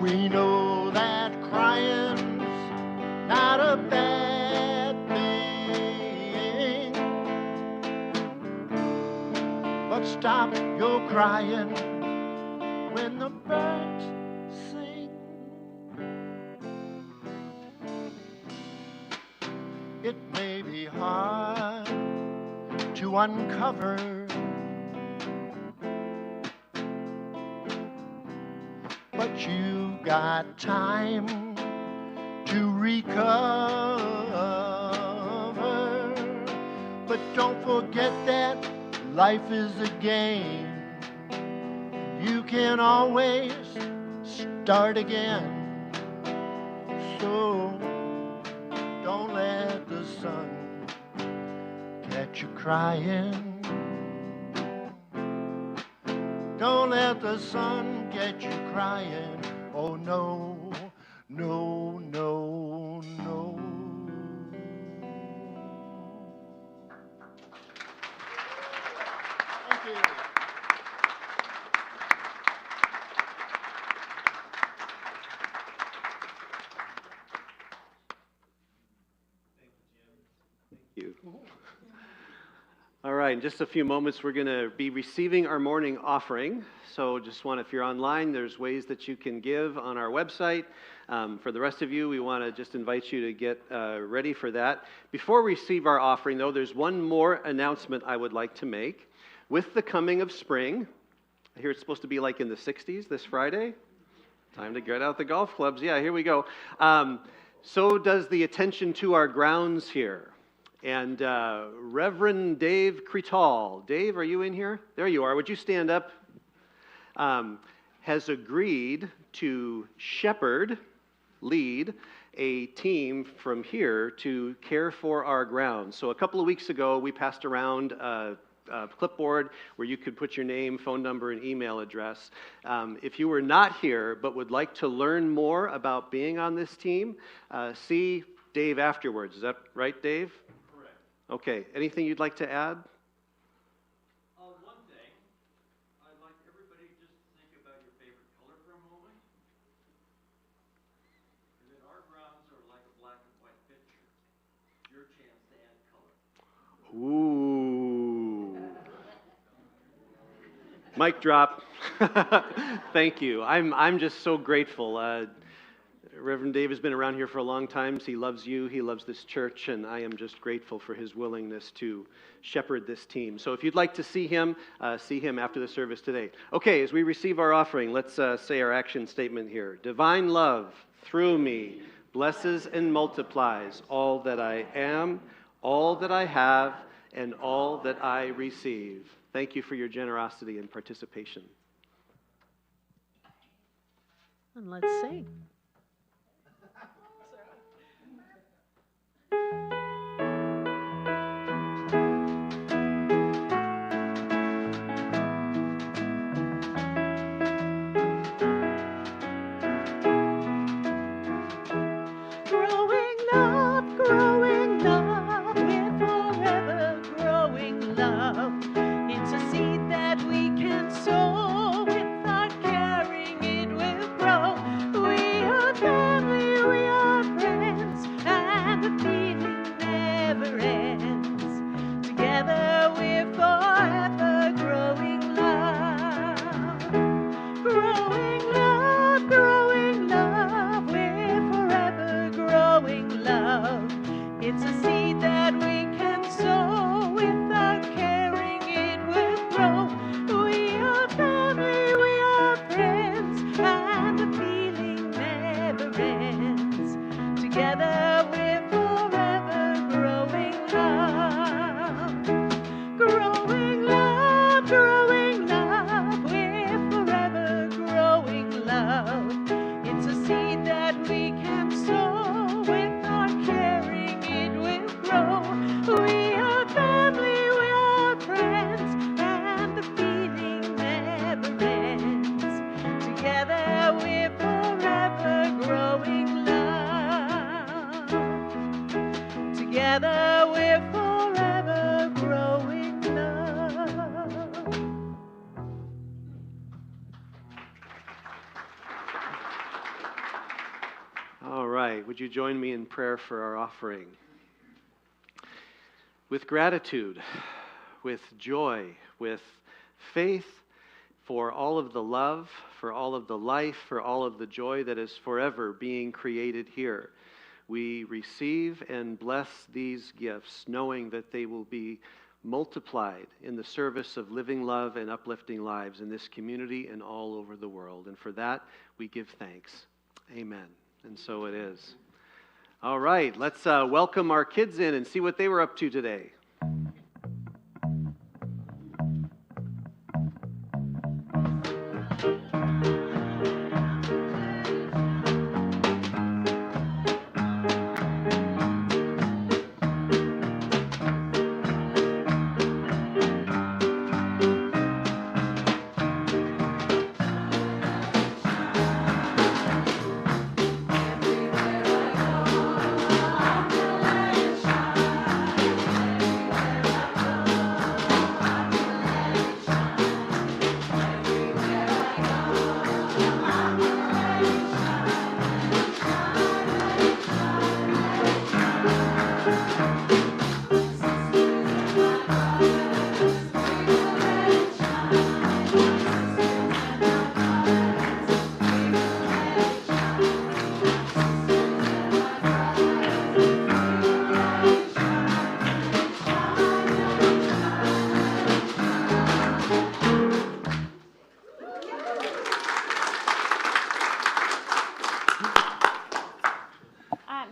We know that crying's not a bad thing, but stop your crying when the birds sing. It may be hard to uncover but you've got time to recover. But don't forget that life is a game. You can always start again. So don't let the sun catch you crying. Don't let the sun get you crying. Oh no, no, no, no. Thank you. you. All right, in just a few moments, we're going to be receiving our morning offering. So just want, if you're online, there's ways that you can give on our website. For the rest of you, we want to just invite you to get ready for that. Before we receive our offering, though, there's one more announcement I would like to make. With the coming of spring, I hear it's supposed to be like in the 60s this Friday. Time to get out the golf clubs. Yeah, here we go. So does the attention to our grounds here. And Reverend Dave Kress, Dave, are you in here? There you are. Would you stand up? Has agreed to lead a team from here to care for our grounds. So a couple of weeks ago, we passed around a clipboard where you could put your name, phone number, and email address. If you were not here but would like to learn more about being on this team, see Dave afterwards. Is that right, Dave? Okay, anything you'd like to add? One thing, I'd like everybody just to think about your favorite color for a moment. And then our grounds are like a black and white picture. Your chance to add color. Ooh. Mic drop. Thank you. I'm just so grateful. Reverend Dave has been around here for a long time. He loves you. He loves this church, and I am just grateful for his willingness to shepherd this team. So if you'd like to see him after the service today. Okay, as we receive our offering, let's say our action statement here. Divine love through me blesses and multiplies all that I am, all that I have, and all that I receive. Thank you for your generosity and participation. And let's sing. Growing love, we're forever growing love. It's a seed that we can sow. Without caring, it will grow. We are family, we are friends, and the feeling never ends. Together we're forever growing love. Growing love, growing love, we're forever growing love. It's a seed that we can sow. Without caring, it will grow. We are family, we are friends, and the feeling never ends. Together we're forever growing love. Growing love, growing love, we're forever growing love. It's a seed that we can sow. Without caring, it will grow. We are family, we are friends, and the feeling never ends. Together we're forever growing love. Together we're forever growing love. All right, would you join me in prayer for our offering? With gratitude, with joy, with faith for all of the love, for all of the life, for all of the joy that is forever being created here, we receive and bless these gifts, knowing that they will be multiplied in the service of living love and uplifting lives in this community and all over the world. And for that, we give thanks. Amen. And so it is. All right, let's welcome our kids in and see what they were up to today.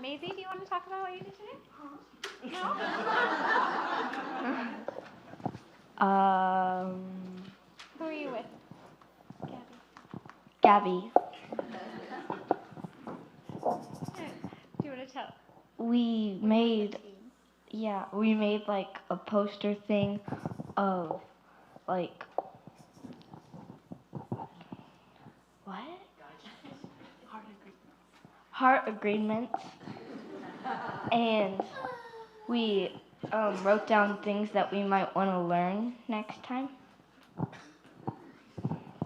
Maisie, do you want to talk about what you did today? No? Who are you with? Gabby. Do you want to tell? We made like a poster thing of like what? Heart agreements. And we wrote down things that we might want to learn next time.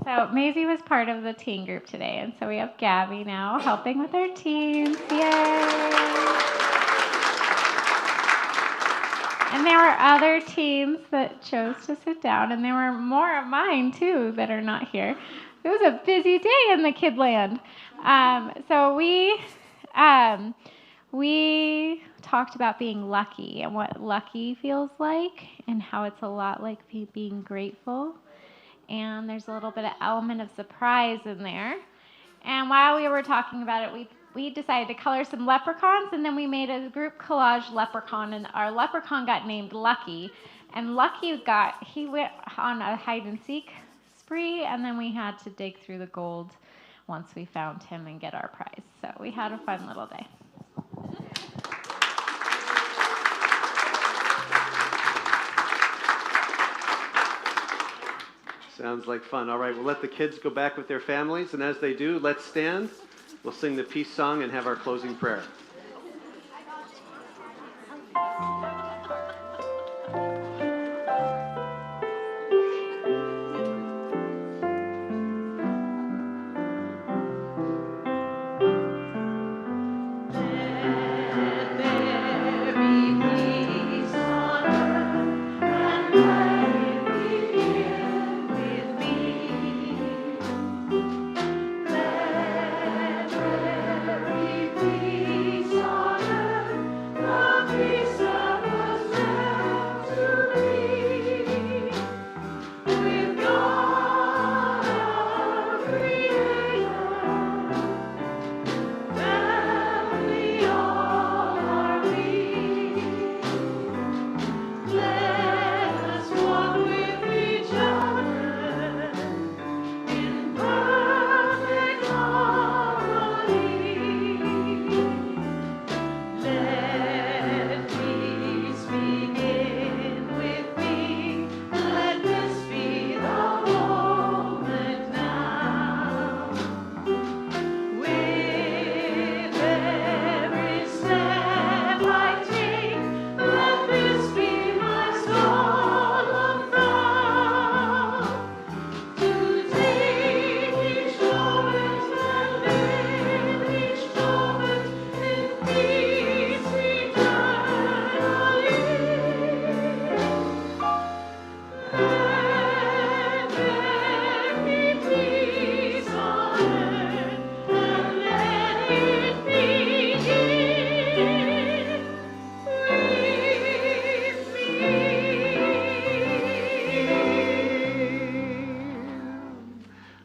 So Maisie was part of the teen group today, and so we have Gabby now helping with our teens. Yay! And there were other teens that chose to sit down, and there were more of mine too that are not here. It was a busy day in the Kidland. So we talked about being lucky and what lucky feels like, and how it's a lot like being grateful. And there's a little bit of element of surprise in there. And while we were talking about it, we decided to color some leprechauns, and then we made a group collage leprechaun, and our leprechaun got named Lucky. And Lucky he went on a hide and seek spree, and then we had to dig through the gold once we found him and get our prize. So we had a fun little day. Sounds like fun. All right, we'll let the kids go back with their families, and as they do, let's stand. We'll sing the peace song and have our closing prayer.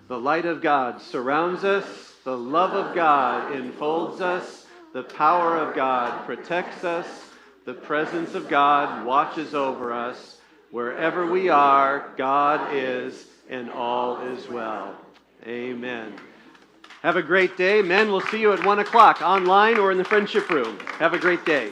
The light of God surrounds us, the love of God enfolds us, the power of God protects us, the presence of God watches over us. Wherever we are, God is, and all is well. Amen. Have a great day. Men, we'll see you at 1 o'clock online or in the friendship room. Have a great day.